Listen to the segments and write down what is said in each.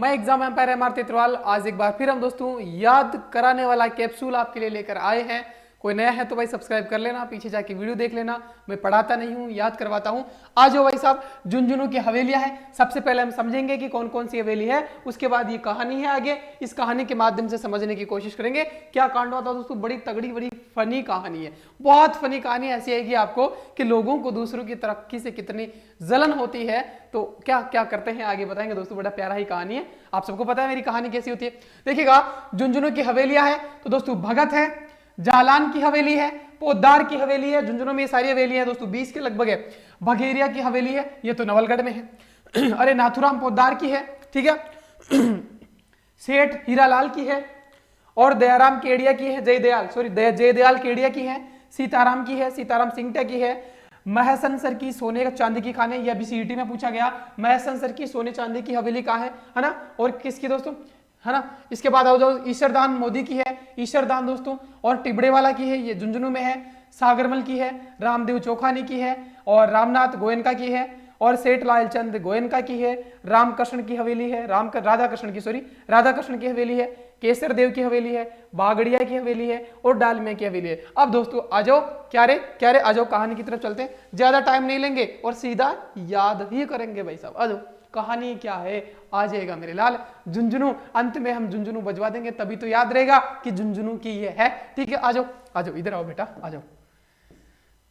मैं exam empire MR तितरवाल आज एक बार फिर हम दोस्तों याद कराने वाला कैप्सूल आपके लिए लेकर आए हैं। कोई नया है तो भाई सब्सक्राइब कर लेना, पीछे जाके वीडियो देख लेना। मैं पढ़ाता नहीं हूँ, याद करवाता हूँ। आज भाई साहब झुंझुनू की हवेलियां हैं। सबसे पहले हम समझेंगे कि कौन कौन सी हवेली है, उसके बाद ये कहानी है। आगे इस कहानी के माध्यम से समझने की कोशिश करेंगे क्या कांड हुआ था दोस्तों। बड़ी तगड़ी बड़ी फनी कहानी है, बहुत फनी कहानी ऐसी है कि आपको कि लोगों को दूसरों की तरक्की से कितनी जलन होती है तो क्या क्या करते हैं आगे बताएंगे दोस्तों। बड़ा प्यारा ही कहानी है, आप सबको पता है मेरी कहानी कैसी होती है। देखिएगा, झुंझुनू की हवेलियां है तो दोस्तों भगत है, जालान की हवेली है, पोद्दार की हवेली है। झुंझुनू में ये सारी हवेली है दोस्तों, 20 के लगभग है। भगेरिया की हवेली है, ये तो नवलगढ़ में है। अरे नाथुराम पोद्दार की है, ठीक है। सेठ हीरालाल की है और दयाराम केडिया की है, जयदयाल केडिया की है। सीताराम की है, सीताराम सिंगटा की है। महसन सर की सोने का चांदी की खाने, यह भी सीईटी में पूछा गया। महसन सर की सोने चांदी की हवेली कहाँ है ना। और किसकी दोस्तों, है ना। इसके बाद आओ जाओ, ईश्वरदान मोदी की है, ईश्वरदान दोस्तों। और टिबड़े वाला की है, ये झुंझुनू में है। सागरमल की है, रामदेव चोखानी की है और रामनाथ गोयनका की है। और सेठ लालचंद गोयनका की है। रामकृष्ण की हवेली है, राधा कृष्ण की हवेली है। केसर देव की हवेली है, बागड़िया की हवेली है और डालमिया की हवेली है। अब दोस्तों आ जाओ, क्या रे आ जाओ, कहानी की तरफ चलते हैं। ज्यादा टाइम नहीं लेंगे और सीधा याद ही करेंगे भाई साहब। आ जाओ, कहानी क्या है आ जाएगा मेरे लाल। झुंझुनू, अंत में हम झुंझुनू बजवा देंगे तभी तो याद रहेगा कि झुंझुनू की ये है, ठीक है। आ जाओ इधर आओ बेटा, आ जाओ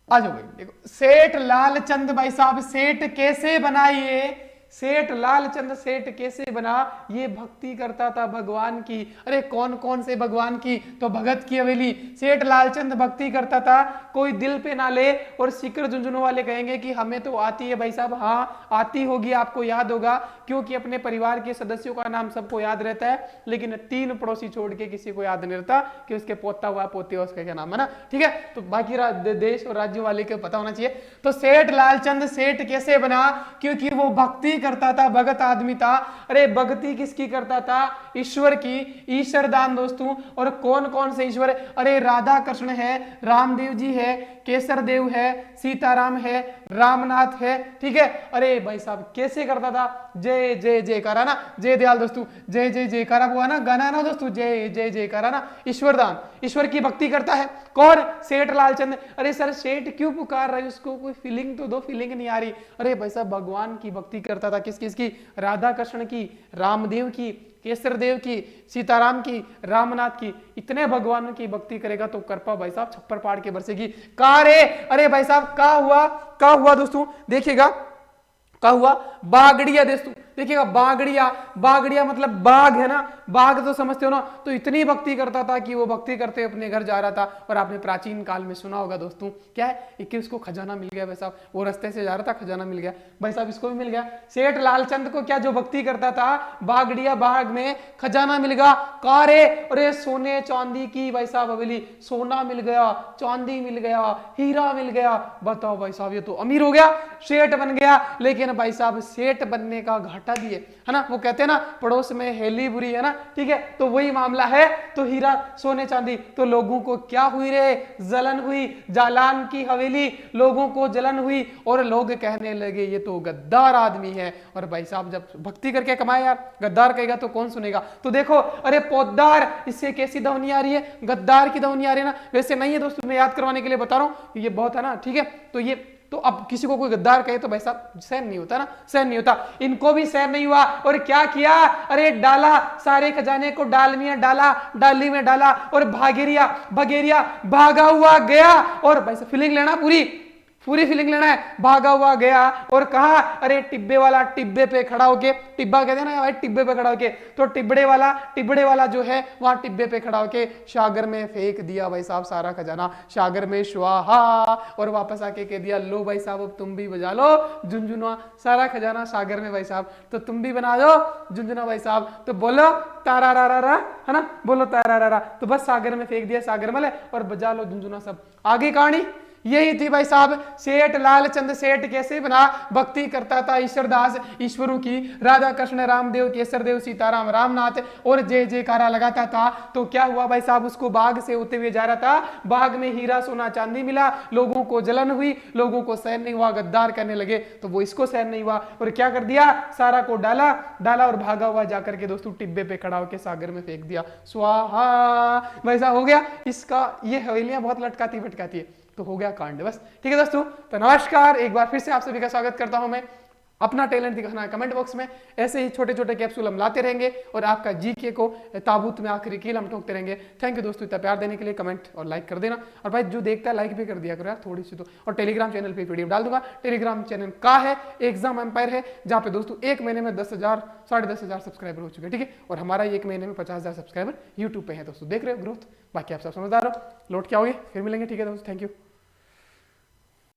भाई। देखो, सेठ लालचंद भाई साहब सेठ कैसे बनाइए, सेठ लालचंद सेठ कैसे बना। ये भक्ति करता था भगवान की। अरे कौन कौन से भगवान की, तो भगत की हवेली। सेठ लालचंद भक्ति करता था, कोई दिल पे ना ले। और सिकर झुंझुनू वाले कहेंगे कि हमें तो आती है भाई साहब। हाँ आती होगी, आपको याद होगा, क्योंकि अपने परिवार के सदस्यों का नाम सबको याद रहता है, लेकिन 3 पड़ोसी छोड़ के किसी को याद नहीं रहता कि उसके पोता हुआ पोती हुआ उसका क्या नाम है ना, ठीक है। तो बाकी देश और राज्यों वाले को पता होना चाहिए। तो सेठ लालचंद सेठ कैसे बना, क्योंकि वो भक्ति करता था, भगत आदमी था। अरे भक्ति किसकी करता था, ईश्वर की। ईश्वरदान दोस्तों, और कौन कौन से ईश्वर, अरे राधा कृष्ण है, रामदेव जी है, केसर देव है, सीताराम है, रामनाथ है, ठीक है। अरे भाई साहब कैसे करता था, जय जय जयकारा ना, जय दयाल दोस्तों, जय जय जयकारा हुआ ना गाना ना दोस्तों, जय जय जयकारा ना। ईश्वरदान, ईश्वर की भक्ति करता है कौन, सेठ लालचंद। अरे सर सेठ क्यों पुकार रहे, उसको कोई फीलिंग तो दो, फीलिंग नहीं आ रही। अरे भाई साहब भगवान की भक्ति करता था, किस की, राधा कृष्ण की, रामदेव की, केसर देव की, सीताराम की, रामनाथ की। इतने भगवानों की भक्ति करेगा तो कृपा भाई साहब छप्पर पाड़ के बरसेगी। कहा रे, अरे भाई साहब का हुआ दोस्तों, देखिएगा का हुआ बागड़िया दोस्तों। देखिएगा बागड़िया मतलब बाघ है ना, बाघ तो समझते हो ना। तो इतनी भक्ति करता था कि वो भक्ति करते अपने घर जा रहा था। और आपने प्राचीन काल में सुना होगा दोस्तों, क्या है कि उसको खजाना मिल गया भाई साहब। वो रास्ते से जा रहा था, खजाना मिल गया भाई साहब, इसको भी मिल गया। सेठ लालचंद को क्या, जो भक्ति करता था बागड़िया बाघ में खजाना मिल गया। कारे, अरे सोने चांदी की भाई साहब हवेली, सोना मिल गया, चांदी मिल गया, हीरा मिल गया। बताओ भाई साहब, ये तो अमीर हो गया, सेठ बन गया। लेकिन भाई साहब सेठ बनने का घाटा भी है ना। वो कहते हैं ना, पड़ोस में हेली बुरी है ना, ठीक है। तो वही मामला है। तो हीरा सोने चांदी, तो लोगों को क्या हुई रे, जलन हुई। जालान की हवेली, लोगों को जलन हुई और लोग कहने लगे ये तो गद्दार आदमी है। और भाई साहब जब भक्ति करके कमाए यार, गद्दार कहेगा तो कौन सुनेगा। तो देखो, अरे पोद्दार, इससे कैसी ध्वनि आ रही है, गद्दार की ध्वनि आ रही है ना। वैसे नहीं है दोस्तों, मैं याद करवाने के लिए बता रहा हूं, ये बहुत है ना, ठीक है। तो ये तो अब किसी को कोई गद्दार कहे तो भाई साहब सहन नहीं होता ना, सहन नहीं होता। इनको भी सहन नहीं हुआ और क्या किया, अरे डाला सारे खजाने को, डाली में डाला और भगेरिया भागा हुआ गया। और भाई साहब फीलिंग लेना, पूरी फीलिंग लेना है। भागा हुआ गया और कहा, अरे टिब्बे वाला टिब्बे पे खड़ा होके, टिब्बा कहते हैं ना भाई, टिब्बे पे खड़ा होके। तो टिबड़े वाला जो है वहां टिब्बे पे खड़ा होके सागर में फेंक दिया भाई साहब सारा खजाना, सागर में स्वाहा। और वापस आके कह दिया, लो भाई साहब अब तुम भी बजा लो झुंझुना, सारा खजाना सागर में भाई साहब, तो तुम भी बना दो झुंझुना भाई साहब। तो बोलो तारा रा रा, है ना, बोलो तारा रा रा। तो बस सागर में फेंक दिया सागर मले और बजा लो झुंझुना सब। आगे कहानी यही थी भाई साहब सेठ लालचंद सेठ कैसे बना, भक्ति करता था ईश्वरदास ईश्वरों की, राधा कृष्ण रामदेव केसरदेव सीताराम रामनाथ और जय जयकारा लगाता था। तो क्या हुआ भाई साहब, उसको बाग से होते हुए जा रहा था, बाग में हीरा सोना चांदी मिला, लोगों को जलन हुई, लोगों को सहन नहीं हुआ, गद्दार करने लगे, तो वो इसको सहन नहीं हुआ और क्या कर दिया, सारा को डाला डाला और भागा हुआ जाकर के दोस्तों टिब्बे पे खड़ा होकर सागर में फेंक दिया, स्वाहा। वैसा हो गया इसका, ये हवेलियां बहुत लटकाती भटकाती है, तो हो गया कांड बस। ठीक है दोस्तों, तो नमस्कार, एक बार फिर से आप सभी का स्वागत करता हूं मैं। अपना टैलेंट दिखाना है कमेंट बॉक्स में, ऐसे ही छोटे छोटे कैप्सूल हम लाते रहेंगे और आपका जीके को ताबूत में आखिरी कील हम ठोकते रहेंगे। थैंक यू दोस्तों, इतना प्यार देने के लिए, कमेंट और लाइक कर देना, और भाई जो देखता है लाइक भी कर दिया करो यार थोड़ी सी तो। और टेलीग्राम चैनल पे वीडियो डाल दूंगा, टेलीग्राम चैनल का है एग्जाम एम्पायर है, जहाँ पे दोस्तों एक महीने में 10,000 10,500 सब्सक्राइबर हो चुके हैं। ठीक है, और हमारा एक महीने में 50,000 सब्सक्राइबर यूट्यूब पे है दोस्तों, देख रहे हो ग्रोथ। बाकी आप सब समझदार हो, लौट के आओगे फिर मिलेंगे। ठीक है दोस्तों, थैंक यू।